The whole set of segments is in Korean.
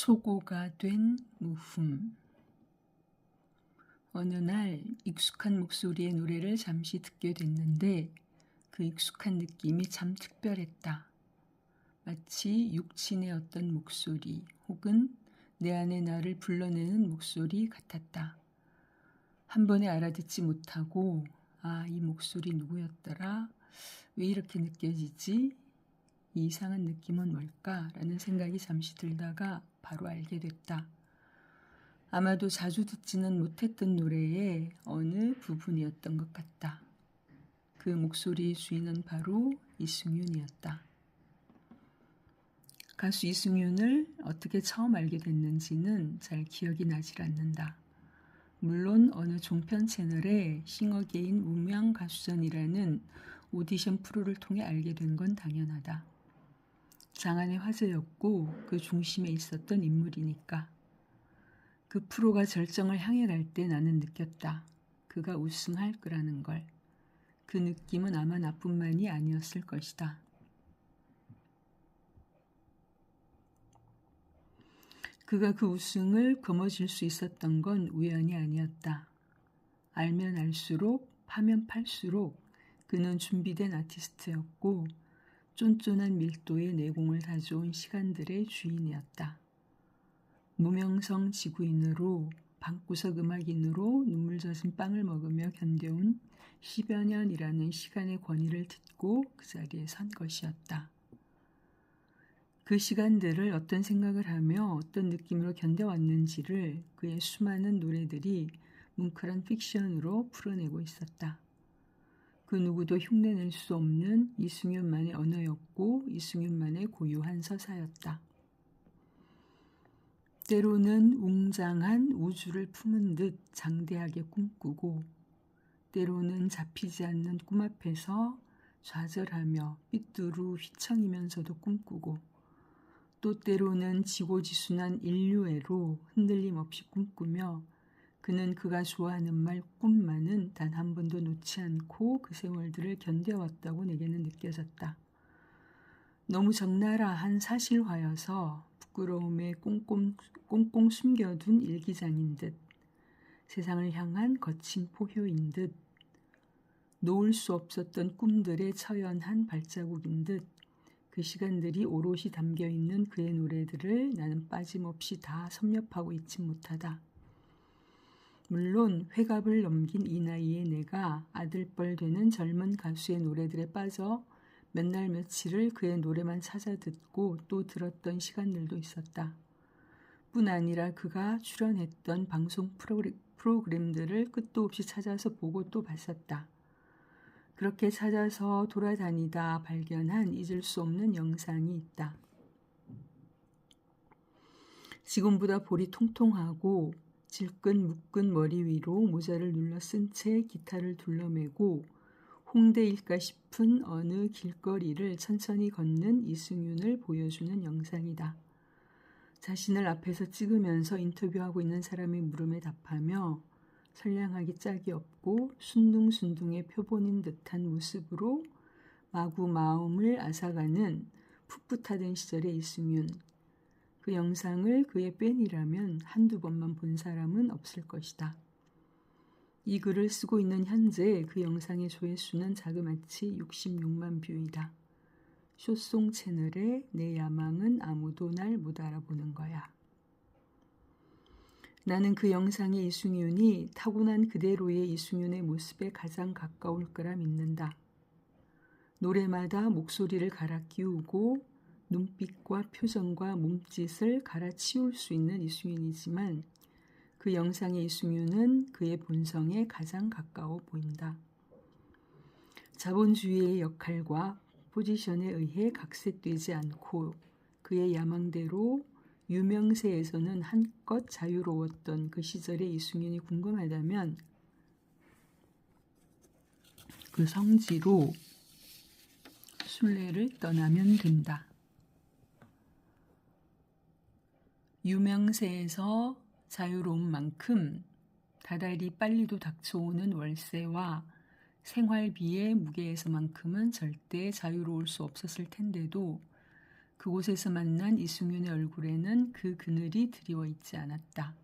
초고가 된 무흠. 어느 날 익숙한 목소리의 노래를 잠시 듣게 됐는데 그 익숙한 느낌이 참 특별했다. 마치 육친의 어떤 목소리 혹은 내 안의 나를 불러내는 목소리 같았다. 한 번에 알아듣지 못하고 이 목소리 누구였더라? 왜 이렇게 느껴지지? 이 이상한 느낌은 뭘까? 라는 생각이 잠시 들다가 바로 알게 됐다. 아마도 자주 듣지는 못했던 노래의 어느 부분이었던 것 같다. 그 목소리의 주인은 바로 이승윤이었다. 가수 이승윤을 어떻게 처음 알게 됐는지는 잘 기억이 나질 않는다. 물론 어느 종편 채널의 싱어게인 무명 가수전이라는 오디션 프로를 통해 알게 된 건 당연하다. 장안의 화제였고 그 중심에 있었던 인물이니까. 그 프로가 절정을 향해 갈 때 나는 느꼈다. 그가 우승할 거라는 걸. 그 느낌은 아마 나뿐만이 아니었을 것이다. 그가 그 우승을 거머쥘 수 있었던 건 우연이 아니었다. 알면 알수록 파면 팔수록 그는 준비된 아티스트였고 쫀쫀한 밀도의 내공을 가져온 시간들의 주인이었다. 무명성 지구인으로 방구석 음악인으로 눈물 젖은 빵을 먹으며 견뎌온 10여 년이라는 시간의 권위를 딛고 그 자리에 선 것이었다. 그 시간들을 어떤 생각을 하며 어떤 느낌으로 견뎌왔는지를 그의 수많은 노래들이 뭉클한 픽션으로 풀어내고 있었다. 그 누구도 흉내낼 수 없는 이승윤만의 언어였고 이승윤만의 고유한 서사였다. 때로는 웅장한 우주를 품은 듯 장대하게 꿈꾸고 때로는 잡히지 않는 꿈 앞에서 좌절하며 삐뚤어 휘청이면서도 꿈꾸고 또 때로는 지고지순한 인류애로 흔들림 없이 꿈꾸며 그는 그가 좋아하는 말 꿈만은 단 한 번도 놓지 않고 그 세월들을 견뎌왔다고 내게는 느껴졌다. 너무 적나라한 사실화여서 부끄러움에 꽁꽁 숨겨둔 일기장인 듯 세상을 향한 거친 포효인 듯 놓을 수 없었던 꿈들의 처연한 발자국인 듯 그 시간들이 오롯이 담겨있는 그의 노래들을 나는 빠짐없이 다 섭렵하고 있지 못하다. 물론 회갑을 넘긴 이 나이에 내가 아들뻘 되는 젊은 가수의 노래들에 빠져 몇 날 며칠을 그의 노래만 찾아 듣고 또 들었던 시간들도 있었다. 뿐 아니라 그가 출연했던 방송 프로그램들을 끝도 없이 찾아서 보고 또 봤었다. 그렇게 찾아서 돌아다니다 발견한 잊을 수 없는 영상이 있다. 지금보다 볼이 통통하고 질끈 묶은 머리 위로 모자를 눌러 쓴 채 기타를 둘러매고 홍대일까 싶은 어느 길거리를 천천히 걷는 이승윤을 보여주는 영상이다. 자신을 앞에서 찍으면서 인터뷰하고 있는 사람의 물음에 답하며 선량하기 짝이 없고 순둥순둥의 표본인 듯한 모습으로 마구 마음을 앗아가는 풋풋하던 시절의 이승윤. 그 영상을 그의 팬이라면 한두 번만 본 사람은 없을 것이다. 이 글을 쓰고 있는 현재 그 영상의 조회수는 자그마치 66만 뷰이다. 쇼송 채널의 내 야망은 아무도 날 못 알아보는 거야. 나는 그 영상의 이승윤이 타고난 그대로의 이승윤의 모습에 가장 가까울 거라 믿는다. 노래마다 목소리를 갈아 끼우고 눈빛과 표정과 몸짓을 갈아치울 수 있는 이승윤이지만 그 영상의 이승윤은 그의 본성에 가장 가까워 보인다. 자본주의의 역할과 포지션에 의해 각색되지 않고 그의 야망대로 유명세에서는 한껏 자유로웠던 그 시절의 이승윤이 궁금하다면 그 성지로 순례를 떠나면 된다. 유명세에서 자유로운 만큼 다달이 빨리도 닥쳐오는 월세와 생활비의 무게에서만큼은 절대 자유로울 수 없었을 텐데도 그곳에서 만난 이승윤의 얼굴에는 그 그늘이 드리워 있지 않았다.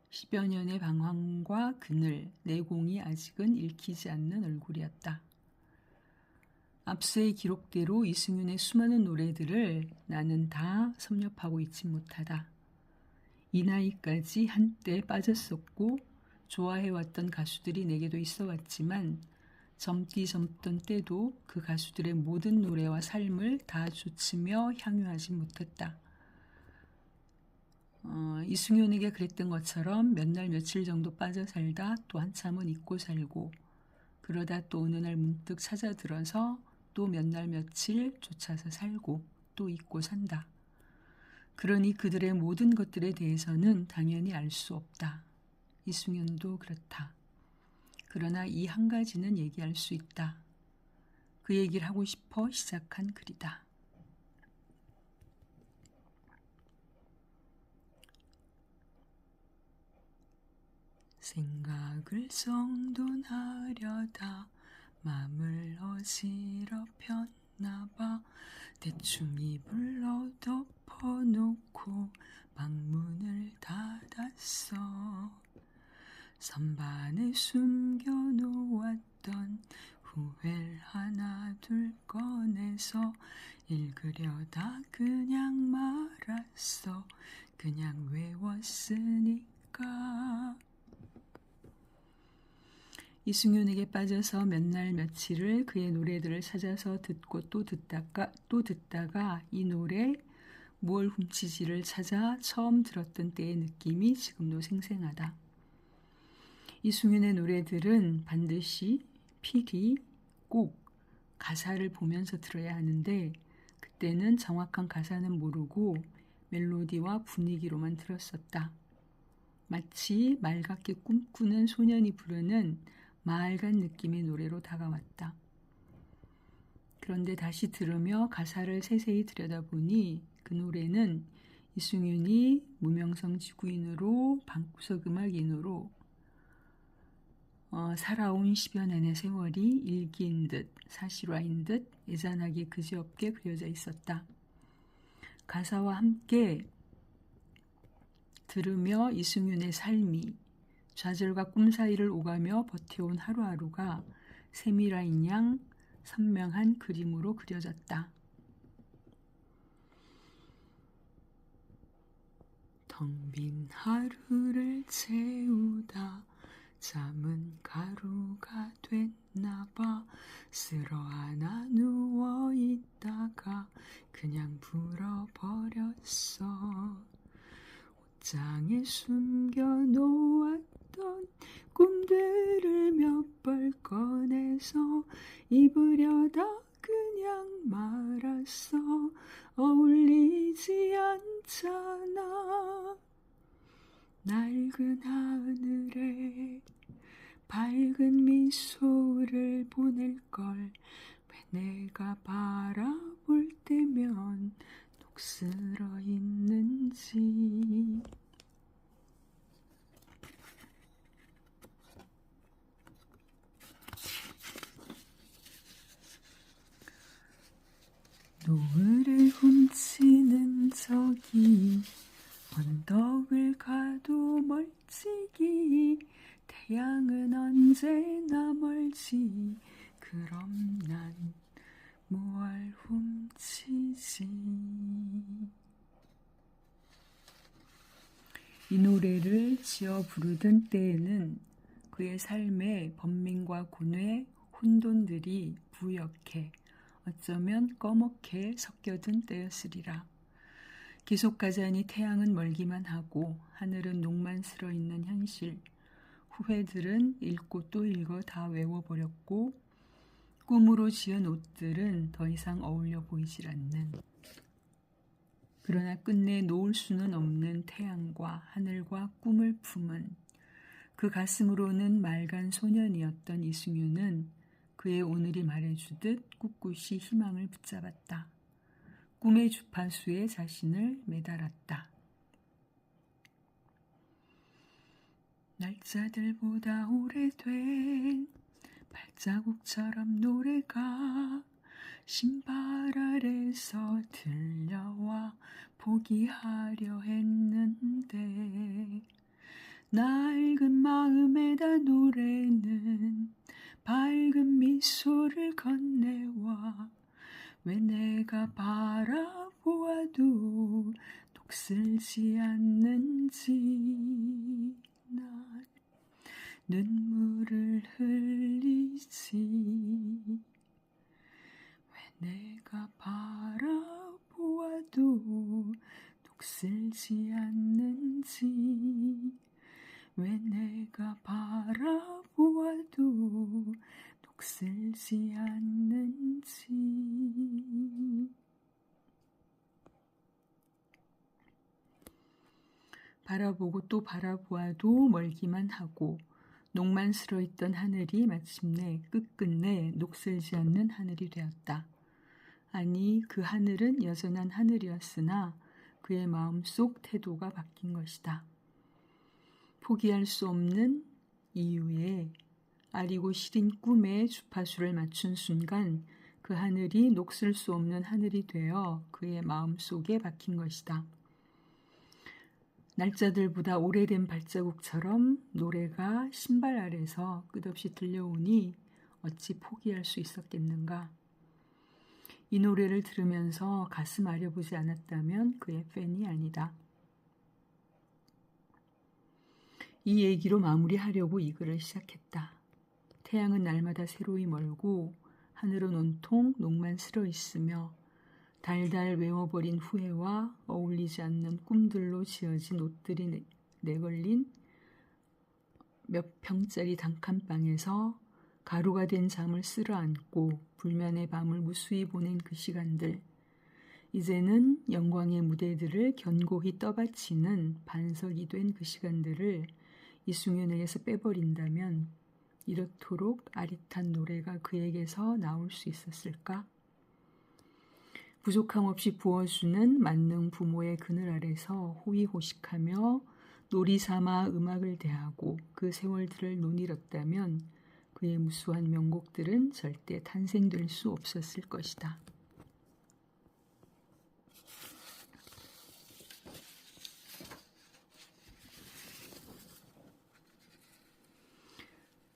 10여 년의 방황과 그늘, 내공이 아직은 읽히지 않는 얼굴이었다. 앞서의 기록대로 이승윤의 수많은 노래들을 나는 다 섭렵하고 있지 못하다. 이 나이까지 한때 빠졌었고 좋아해왔던 가수들이 내게도 있어 왔지만 젊던 때도 그 가수들의 모든 노래와 삶을 다 좇으며 향유하지 못했다. 이승윤에게 그랬던 것처럼 몇 날 며칠 정도 빠져 살다 또 한참은 잊고 살고 그러다 또 어느 날 문득 찾아들어서 또 몇 날 며칠 쫓아서 살고 또 잊고 산다. 그러니 그들의 모든 것들에 대해서는 당연히 알 수 없다. 이승윤도 그렇다. 그러나 이 한 가지는 얘기할 수 있다. 그 얘기를 하고 싶어 시작한 글이다. 생각을 정돈하려다 맘을 어지럽혔나봐. 대충 입을 덮어놓고 방문을 닫았어. 선반에 숨겨놓았던 후회를 하나 둘 꺼내서 읽으려다 그냥 말았어. 그냥 외웠으니까. 이승윤에게 빠져서 몇 날 며칠을 그의 노래들을 찾아서 듣고 또 듣다가 이 노래 무얼 훔치지를 찾아 처음 들었던 때의 느낌이 지금도 생생하다. 이승윤의 노래들은 반드시 필히 꼭 가사를 보면서 들어야 하는데 그때는 정확한 가사는 모르고 멜로디와 분위기로만 들었었다. 마치 맑게 꿈꾸는 소년이 부르는 맑은 느낌의 노래로 다가왔다. 그런데 다시 들으며 가사를 세세히 들여다보니 그 노래는 이승윤이 무명성 지구인으로 방구석 음악인으로 살아온 10여 년의 세월이 일기인 듯 사실화인 듯 애잔하게 그지없게 그려져 있었다. 가사와 함께 들으며 이승윤의 삶이 좌절과 꿈 사이를 오가며 버텨온 하루하루가 세밀화인 양 선명한 그림으로 그려졌다. 텅 빈 하루를 채우다 잠은 가루가 됐나봐. 쓸어하나 누워있다가 그냥 불어버렸어. 옷장에 숨겨놓았던 꿈들을 몇 벌 꺼내서 입으려다 그냥 말았어. 어울리지 않잖아. 낡은 하늘에 밝은 미소를 보낼걸. 왜 내가 바라볼 때면 녹슬어 있는지. 노을을 훔치는 저기 언덕을 가도 멀찍이 태양은 언제나 멀지. 그럼 난 무얼 훔치지. 이 노래를 지어 부르던 때에는 그의 삶에 번민과 고뇌, 혼돈들이 부옇게 어쩌면 꺼멓게 섞여든 때였으리라. 계속 가자니 태양은 멀기만 하고 하늘은 녹만스러 있는 현실. 후회들은 읽고 또 읽어 다 외워버렸고 꿈으로 지은 옷들은 더 이상 어울려 보이질 않는. 그러나 끝내 놓을 수는 없는 태양과 하늘과 꿈을 품은 그 가슴으로는 맑은 소년이었던 이승윤은 그의 오늘이 말해주듯 꿋꿋이 희망을 붙잡았다. 꿈의 주파수에 자신을 매달았다. 날짜들보다 오래된 발자국처럼 노래가 신발 아래 멀리서 들려와 포기하려 했는데 낡은 마음에다 노래는 밝은 미소를 건네와 왜 내가 바라보아도 녹슬지 않는지 난 눈물을 흘리지 왜 내가 바라보아도 녹슬지 않는지 왜 내가 바라보아도 녹슬지 않는지 바라보고 또 바라보아도 멀기만 하고 녹만스러 있던 하늘이 마침내 끝끝내 녹슬지 않는 하늘이 되었다. 아니 그 하늘은 여전한 하늘이었으나 그의 마음속 태도가 바뀐 것이다. 포기할 수 없는 이유에 아리고 시린 꿈에 주파수를 맞춘 순간 그 하늘이 녹슬 수 없는 하늘이 되어 그의 마음속에 박힌 것이다. 날짜들보다 오래된 발자국처럼 노래가 신발 아래서 끝없이 들려오니 어찌 포기할 수 있었겠는가. 이 노래를 들으면서 가슴 아려보지 않았다면 그의 팬이 아니다. 이 얘기로 마무리하려고 이 글을 시작했다. 태양은 날마다 새로이 멀고 하늘은 온통 녹만스러 있으며 달달 외워버린 후회와 어울리지 않는 꿈들로 지어진 옷들이 내걸린 몇 평짜리 단칸방에서 가루가 된 잠을 쓸어안고 불면의 밤을 무수히 보낸 그 시간들, 이제는 영광의 무대들을 견고히 떠받치는 반석이 된 그 시간들을 이승윤에게서 빼버린다면 이렇도록 아릿한 노래가 그에게서 나올 수 있었을까? 부족함 없이 부어주는 만능 부모의 그늘 아래서 호의호식하며 놀이삼아 음악을 대하고 그 세월들을 논일었다면 그의 무수한 명곡들은 절대 탄생될 수 없었을 것이다.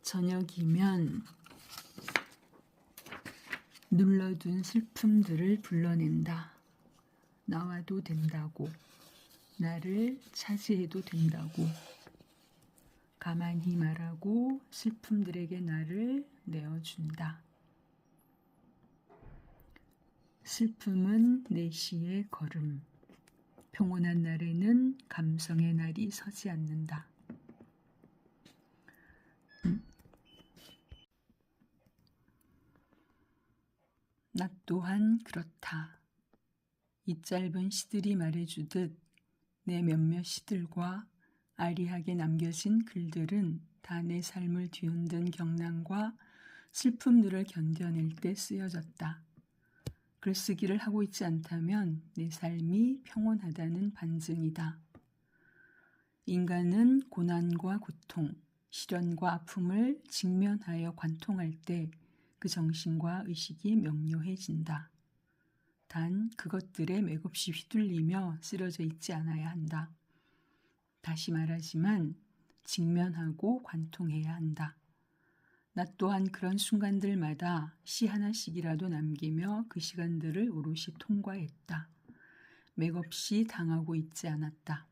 저녁이면 눌러둔 슬픔들을 불러낸다. 나와도 된다고, 나를 차지해도 된다고, 가만히 말하고 슬픔들에게 나를 내어준다. 슬픔은 내 시의 걸음, 평온한 날에는 감성의 날이 서지 않는다. 나 또한 그렇다. 이 짧은 시들이 말해주듯 내 몇몇 시들과 아리하게 남겨진 글들은 다 내 삶을 뒤흔든 경랑과 슬픔들을 견뎌낼 때 쓰여졌다. 글쓰기를 하고 있지 않다면 내 삶이 평온하다는 반증이다. 인간은 고난과 고통, 시련과 아픔을 직면하여 관통할 때 그 정신과 의식이 명료해진다. 단 그것들에 맥없이 휘둘리며 쓰러져 있지 않아야 한다. 다시 말하지만 직면하고 관통해야 한다. 나 또한 그런 순간들마다 시 하나씩이라도 남기며 그 시간들을 오롯이 통과했다. 맥없이 당하고 있지 않았다.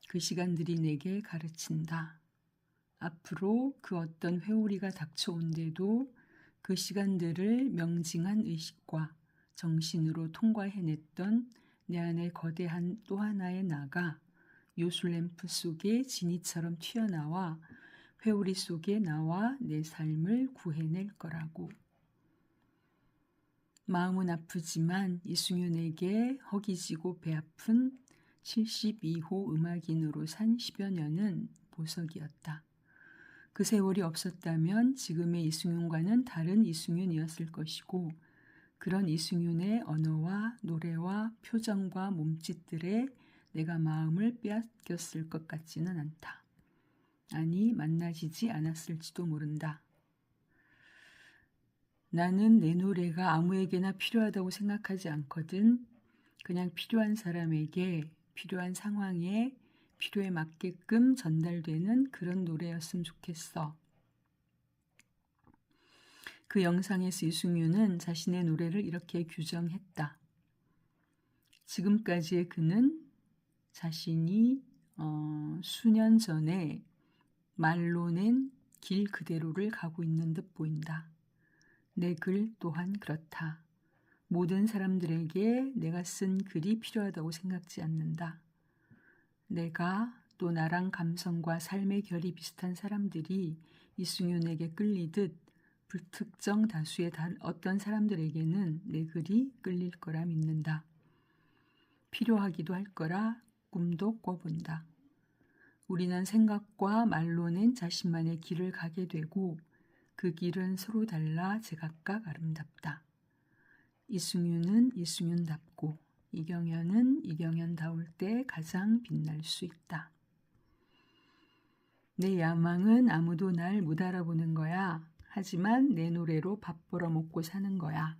그 시간들이 내게 가르친다. 앞으로 그 어떤 회오리가 닥쳐온데도 그 시간들을 명징한 의식과 정신으로 통과해냈던 내 안의 거대한 또 하나의 나가 요술램프 속에 진이처럼 튀어나와 회오리 속에 나와 내 삶을 구해낼 거라고. 마음은 아프지만 이승윤에게 허기지고 배 아픈 72호 음악인으로 산 10여 년은 보석이었다. 그 세월이 없었다면 지금의 이승윤과는 다른 이승윤이었을 것이고 그런 이승윤의 언어와 노래와 표정과 몸짓들에 내가 마음을 빼앗겼을 것 같지는 않다. 아니 만나지지 않았을지도 모른다. 나는 내 노래가 아무에게나 필요하다고 생각하지 않거든. 그냥 필요한 사람에게, 필요한 상황에, 필요에 맞게끔 전달되는 그런 노래였으면 좋겠어. 그 영상에서 이승윤은 자신의 노래를 이렇게 규정했다. 지금까지의 그는 자신이 수년 전에 말로 낸 길 그대로를 가고 있는 듯 보인다. 내 글 또한 그렇다. 모든 사람들에게 내가 쓴 글이 필요하다고 생각지 않는다. 내가 또 나랑 감성과 삶의 결이 비슷한 사람들이 이승윤에게 끌리듯 불특정 다수의 어떤 사람들에게는 내 글이 끌릴 거라 믿는다. 필요하기도 할 거라 꿈도 꿔본다. 우리는 생각과 말로 낸 자신만의 길을 가게 되고 그 길은 서로 달라 제각각 아름답다. 이승윤은 이승윤답고 이경연은 이경연다울 때 가장 빛날 수 있다. 내 야망은 아무도 날 못 알아보는 거야. 하지만 내 노래로 밥 벌어먹고 사는 거야.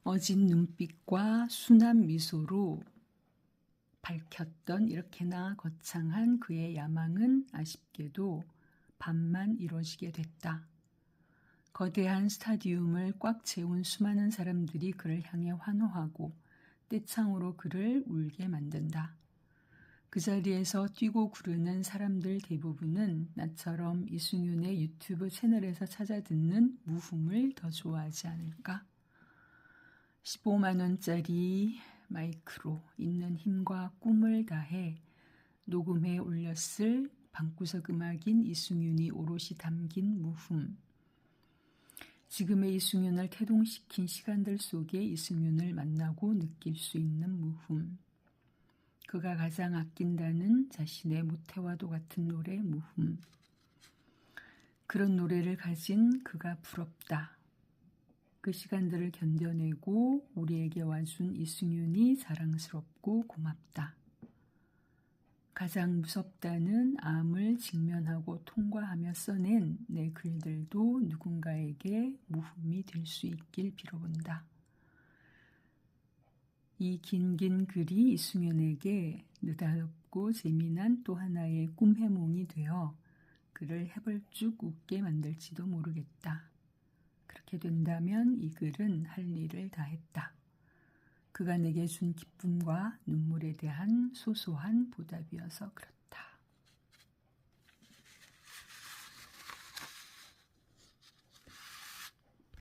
어진 눈빛과 순한 미소로 밝혔던 이렇게나 거창한 그의 야망은 아쉽게도 반만 이루어지게 됐다. 거대한 스타디움을 꽉 채운 수많은 사람들이 그를 향해 환호하고 떼창으로 그를 울게 만든다. 그 자리에서 뛰고 구르는 사람들 대부분은 나처럼 이승윤의 유튜브 채널에서 찾아 듣는 무흠을 더 좋아하지 않을까? 15만 원짜리 마이크로 있는 힘과 꿈을 다해 녹음해 올렸을 방구석 음악인 이승윤이 오롯이 담긴 무흠. 지금의 이승윤을 태동시킨 시간들 속에 이승윤을 만나고 느낄 수 있는 무흠. 그가 가장 아낀다는 자신의 모태와도 같은 노래 무흠. 그런 노래를 가진 그가 부럽다. 그 시간들을 견뎌내고 우리에게 와준 이승윤이 자랑스럽고 고맙다. 가장 무섭다는 암을 직면하고 통과하며 써낸 내 글들도 누군가에게 무흠이 될 수 있길 빌어본다. 이 긴 글이 이승윤에게 느닷없고 재미난 또 하나의 꿈 해몽이 되어 그를 해벌쭉 웃게 만들지도 모르겠다. 그렇게 된다면 이 글은 할 일을 다했다. 그가 내게 준 기쁨과 눈물에 대한 소소한 보답이어서 그렇다.